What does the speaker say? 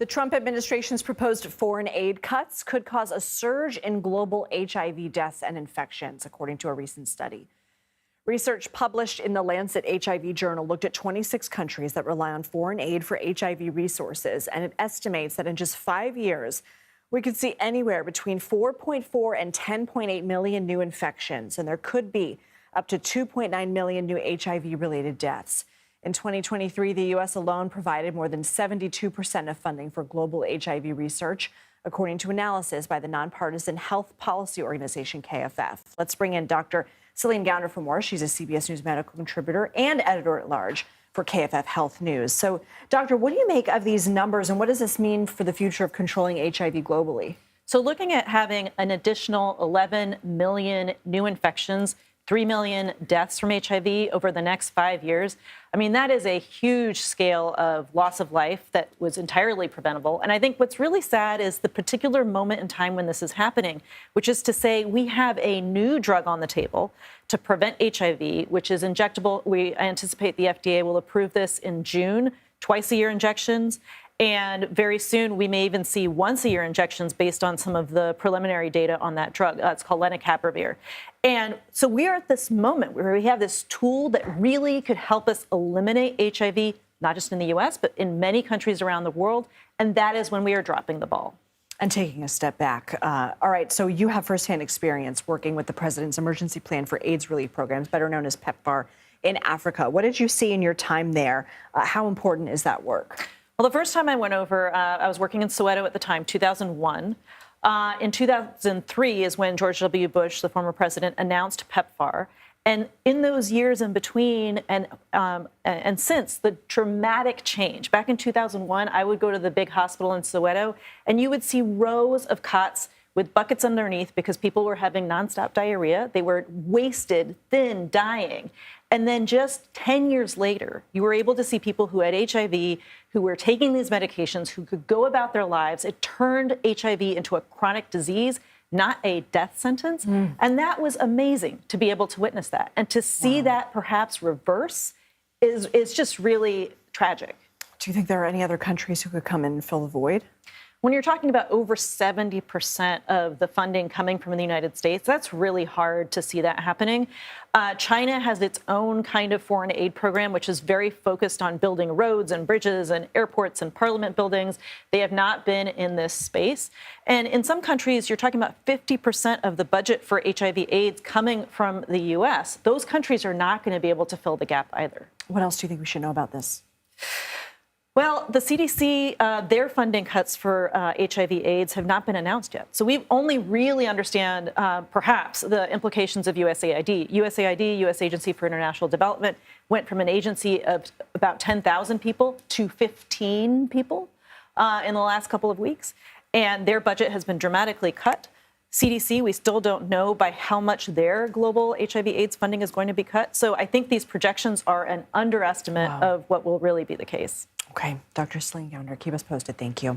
The Trump administration's proposed foreign aid cuts could cause a surge in global HIV deaths and infections, according to a recent study. Research published in the Lancet HIV journal looked at 26 countries that rely on foreign aid for HIV resources, and it estimates that in just 5 years, we could see anywhere between 4.4 and 10.8 million new infections, and there could be up to 2.9 million new HIV-related deaths. In 2023, the U.S. alone provided more than 72% of funding for global HIV research, according to analysis by the nonpartisan health policy organization KFF. Let's bring in Dr. Céline Gounder for more. She's a CBS News medical contributor and editor-at-large for KFF Health News. So, Doctor, what do you make of these numbers, and what does this mean for the future of controlling HIV globally? So looking at having an additional 11 million new infections, 3 million deaths from HIV over the next 5 years. I mean, that is a huge scale of loss of life that was entirely preventable. And I think what's really sad is the particular moment in time when this is happening, which is to say we have a new drug on the table to prevent HIV, which is injectable. We anticipate the FDA will approve this in June, twice-a-year injections. And very soon, we may even see once-a-year injections based on some of the preliminary data on that drug. It's called lenacapavir. And so we are at this moment where we have this tool that really could help us eliminate HIV, not just in the U.S., but in many countries around the world. And that is when we are dropping the ball. And taking a step back. All right, so you have firsthand experience working with the president's emergency plan for AIDS relief programs, better known as PEPFAR, in Africa. What did you see in your time there? How important is that work? Well, the first time I went over, I was working in Soweto at the time, 2001. In 2003 is when George W. Bush, the former president, announced PEPFAR. And in those years in between and since, the dramatic change. Back in 2001, I would go to the big hospital in Soweto, and you would see rows of cots with buckets underneath because people were having nonstop diarrhea. They were wasted, thin, dying. And then just 10 years later, you were able to see people who had HIV, who were taking these medications, who could go about their lives. It turned HIV into a chronic disease, not a death sentence. And that was amazing to be able to witness that. And to see that perhaps reverse is just really tragic. Do you think there are any other countries who could come in and fill the void? When you're talking about over 70% of the funding coming from the United States, that's really hard to see that happening. China has its own kind of foreign aid program, which is very focused on building roads and bridges and airports and parliament buildings. They have not been in this space. And in some countries, you're talking about 50% of the budget for HIV/AIDS coming from the U.S. Those countries are not going to be able to fill the gap either. What else do you think we should know about this? Well, the CDC, their funding cuts for HIV/AIDS have not been announced yet. So we only really understand, perhaps, the implications of USAID. USAID, U.S. Agency for International Development, went from an agency of about 10,000 people to 15 people in the last couple of weeks. And their budget has been dramatically cut. CDC, we still don't know by how much their global HIV/AIDS funding is going to be cut. So I think these projections are an underestimate of what will really be the case. Okay, Dr. Céline Gounder, keep us posted. Thank you.